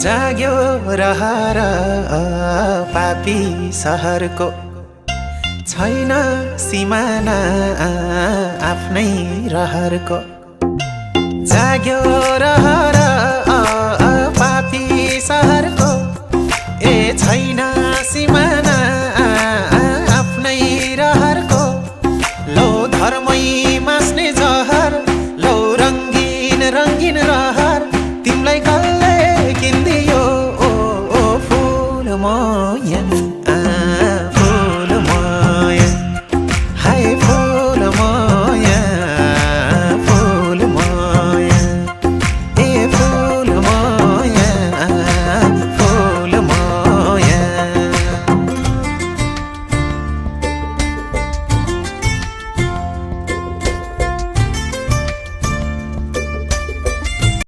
जाग्यो रहर पापी सहरको छैन सिमाना आफ्नै रहरको जाग्यो रहर पापी सहरको ए छैन सिमाना आफ्नै रहरको लौ धर्मै मास्ने जहर लौ रङ्गीन रङ्गीन रहर तिमीलाई